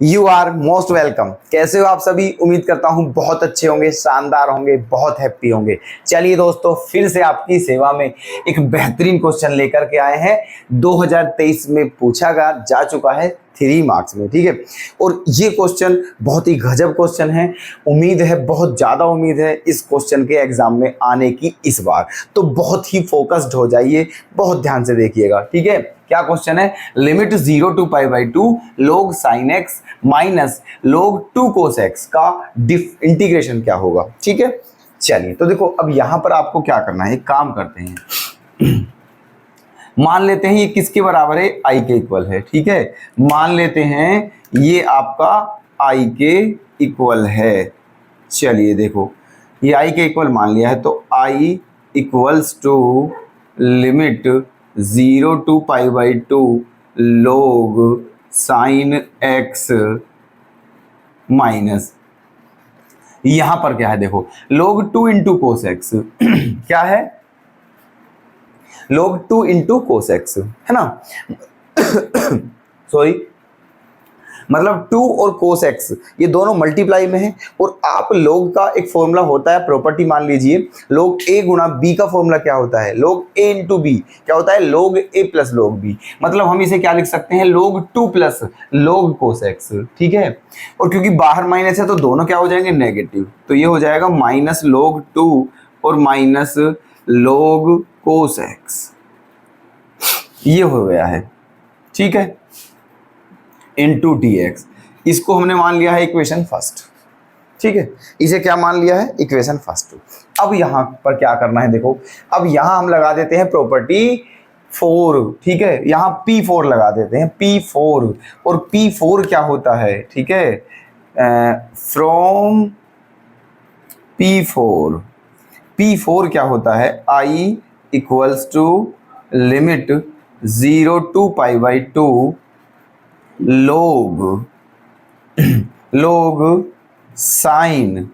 You are most welcome. कैसे हो आप सभी? उम्मीद करता हूं बहुत अच्छे होंगे, शानदार होंगे, बहुत हैप्पी होंगे। चलिए दोस्तों, फिर से आपकी सेवा में एक बेहतरीन क्वेश्चन लेकर के आए हैं। 2023 में पूछा जा चुका है 3 मार्क्स में, ठीक है। और ये क्वेश्चन बहुत ही गजब क्वेश्चन है। उम्मीद है, बहुत ज़्यादा उम्मीद है इस क्वेश्चन के एग्जाम में आने की इस बार। तो बहुत ही फोकस्ड हो जाइए, बहुत ध्यान से देखिएगा, ठीक है। क्या क्वेश्चन है? Limit 0 to π/2 log sin x minus log 2 cos x का इंटीग्रेशन क्या होगा, ठीक है। चलिए, तो देखो अब यहां पर आपको क्या करना है, एक काम करते हैं। मान लेते हैं ये किसके बराबर है? i के इक्वल है, ठीक है। मान लेते हैं ये आपका i के इक्वल है। चलिए देखो, ये i के इक्वल मान लिया है, तो i equals to limit 0 to π/2 log sin x minus, यहां पर क्या है देखो, log 2 इंटू कोस एक्स क्या है? log 2 इंटू कोस एक्स है ना। सॉरी, मतलब 2 और कोस एक्स ये दोनों मल्टीप्लाई में है। और आप log का एक फॉर्मूला होता है, प्रॉपर्टी मान लीजिए, log a गुणा b का फॉर्मूला क्या होता है? log a इंटू b क्या होता है? log a plus log b। मतलब हम इसे क्या लिख सकते हैं? log 2 plus log cos x, ठीक है। और क्योंकि बाहर माइनस है तो दोनों क्या हो जाएंगे? नेगेटिव। तो ये हो जाएगा माइनस log 2 और माइनस log कोस एक्स, ये हो गया है, ठीक है, इंटू डी एक्स। इसको हमने मान लिया है इक्वेशन फर्स्ट, ठीक है। इसे क्या मान लिया है? Equation first. अब यहां पर क्या करना है देखो, अब यहां हम लगा देते हैं प्रॉपर्टी 4, ठीक है। यहां P4 लगा देते हैं, P4। और P4 क्या होता है, ठीक है, फ्रॉम P4 क्या होता है? I equals to limit 0 to π/2 log sin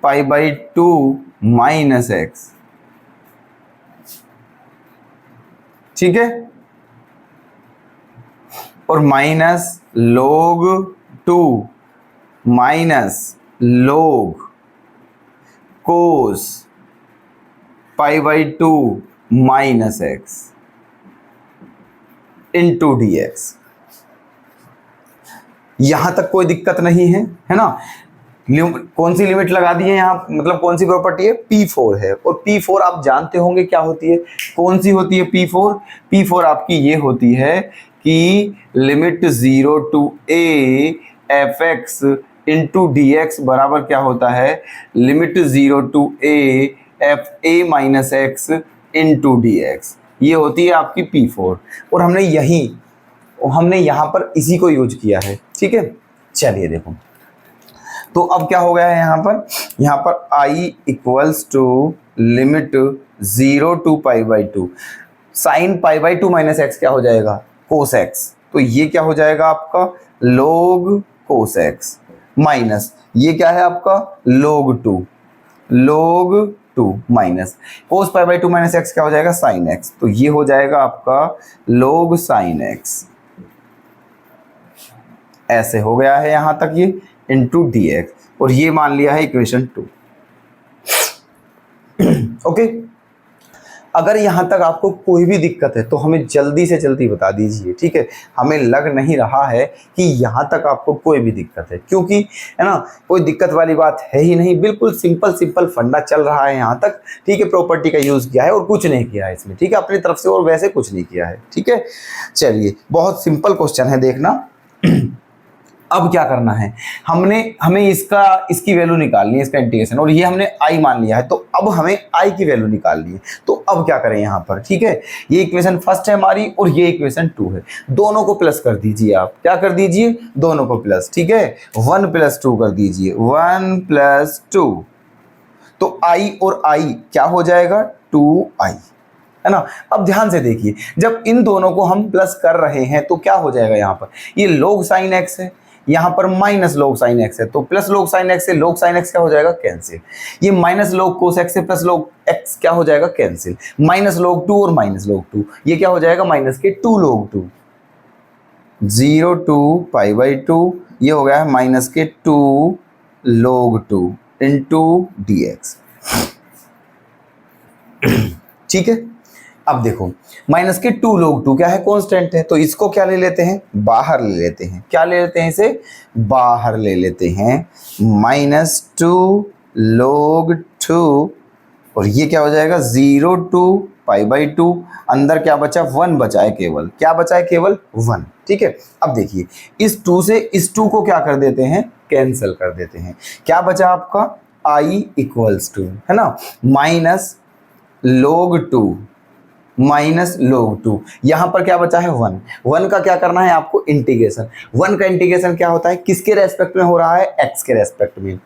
π/2 minus x, ठीक है। और minus log 2 minus log cos π/2 minus x into d x. यहां तक कोई दिक्कत नहीं है, है ना। कौन सी लिमिट लगा दी है यहां, मतलब कौन सी प्रॉपर्टी है? P4 है। और P4 आप जानते होंगे क्या होती है, कौन सी होती है P4 आपकी ये होती है कि limit 0 to a fx into d x बराबर क्या होता है? Limit 0 to a fa minus x into d x. ये होती है आपकी P4। और हमने यहां पर इसी को यूज किया है, ठीक है। चलिए देखो, तो अब क्या हो गया है यहां पर i equals to limit 0 to π/2 sine π/2 minus x क्या हो जाएगा? Cos x. तो ये क्या हो जाएगा आपका? log कोस एक्स माइनस ये क्या है आपका? log 2 minus cos π/2 minus x क्या हो जाएगा? Sine x. तो ये हो जाएगा आपका log साइन एक्स। ऐसे हो गया है यहां तक ये, इंटू डी एक्स। और ये मान लिया है इक्वेशन 2। ओके, अगर यहां तक आपको कोई भी दिक्कत है तो हमें जल्दी से जल्दी बता दीजिए, ठीक है। हमें लग नहीं रहा है कि यहां तक आपको कोई भी दिक्कत है, क्योंकि है ना, कोई दिक्कत वाली बात है ही नहीं। बिल्कुल सिंपल फंडा चल रहा है यहां तक, ठीक है। प्रॉपर्टी का यूज किया है और कुछ नहीं किया है इसमें, ठीक है, अपनी तरफ से, और वैसे कुछ नहीं किया है, ठीक है। चलिए, बहुत सिंपल क्वेश्चन है, देखना। अब क्या करना है, हमें इसकी वैल्यू निकालनी है, इसका इंटीग्रेशन। और ये हमने i मान लिया है, तो अब हमें i की वैल्यू निकालनी है। तो अब क्या करें यहाँ पर, ठीक है। ये इक्वेशन फर्स्ट है हमारी और ये इक्वेशन 2 है। दोनों को प्लस कर दीजिए, आप क्या कर दीजिए? दोनों को प्लस, ठीक है। 1 + 2 कर दीजिए, 1 + 2। तो i और i क्या हो जाएगा? 2i, है ना। अब ध्यान से देखिए, जब इन दोनों को हम प्लस कर रहे हैं तो क्या हो जाएगा यहाँ पर? ये log sin x है, यहाँ पर माइनस log sin x है, तो प्लस log sin x से log sin x क्या हो जाएगा? कैंसिल। ये माइनस log cos x से प्लस log x क्या हो जाएगा? कैंसिल। माइनस log 2 और माइनस log 2 ये क्या हो जाएगा? माइनस के 2 log 2। 0 टू पाई बाई 2, ये हो गया है माइनस के 2 log 2 इंटू डी एक्स। ठीक है, अब देखो माइनस के 2 log 2 क्या है, कांस्टेंट है, तो इसको क्या ले लेते हैं, बाहर ले लेते हैं। क्या ले लेते हैं, इसे बाहर ले लेते हैं, -2 log 2, और ये क्या हो जाएगा 0 टू पाई बाई 2, अंदर क्या बचा, 1 बचा है केवल, क्या बचा है, केवल 1। ठीक है, अब देखिए इस 2 से इस 2 को क्या कर देते हैं, कैंसिल कर देते हैं। क्या बचा आपका i इक्वल्स टू, है ना, माइनस log 2 माइनस log 2, यहां पर क्या बचा है 1। 1 का क्या करना है आपको, इंटीग्रेशन। 1 का इंटीग्रेशन क्या होता है, किसके रेस्पेक्ट में हो रहा है, x के रेस्पेक्ट में,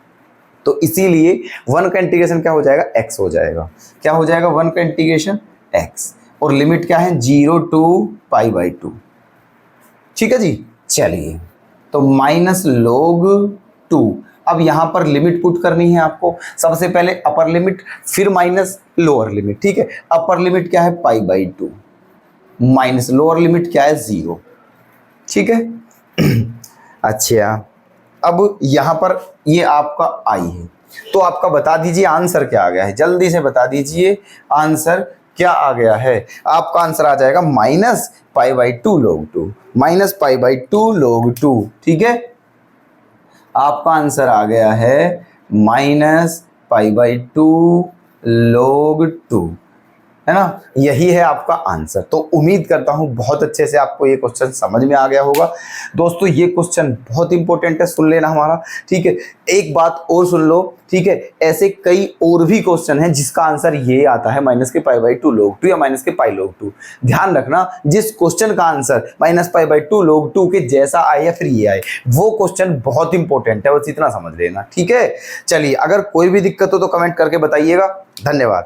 तो इसीलिए 1 का इंटीग्रेशन क्या हो जाएगा, x हो जाएगा। क्या हो जाएगा 1 का इंटीग्रेशन x, और लिमिट क्या है 0 टू पाई बाई 2। ठीक है जी, चलिए तो माइनस log 2, अब यहां पर लिमिट पुट करनी है आपको। सबसे पहले अपर लिमिट, फिर माइनस लोअर लिमिट। ठीक है, अपर लिमिट क्या है pi by 2, minus lower limit क्या है 0। ठीक है अच्छा, अब यहां पर ये आपका i है, तो आपका बता दीजिए आंसर क्या आ गया है, जल्दी से बता दीजिए आंसर क्या आ गया है। आपका आंसर आ जाएगा minus pi by 2 log 2, minus pi by 2 log 2। ठीक है, आपका आंसर आ गया है माइनस पाई बाई 2 log 2, है ना, यही है आपका आंसर। तो उम्मीद करता हूं बहुत अच्छे से आपको ये क्वेश्चन समझ में आ गया होगा। दोस्तों ये क्वेश्चन बहुत इंपॉर्टेंट है, सुन लेना हमारा। ठीक है, एक बात और सुन लो, ठीक है, ऐसे कई और भी क्वेश्चन हैं जिसका आंसर ये आता है माइनस के पाई बाई 2 log 2 या माइनस के पाई log 2। ध्यान रखना, जिस क्वेश्चन का answer minus pi by 2 log 2 के जैसा आए या फिर ये आए, वो क्वेश्चन बहुत इंपॉर्टेंट है, बस इतना समझ लेना। ठीक है, चलिए अगर कोई भी दिक्कत हो तो कमेंट करके बताइएगा। धन्यवाद।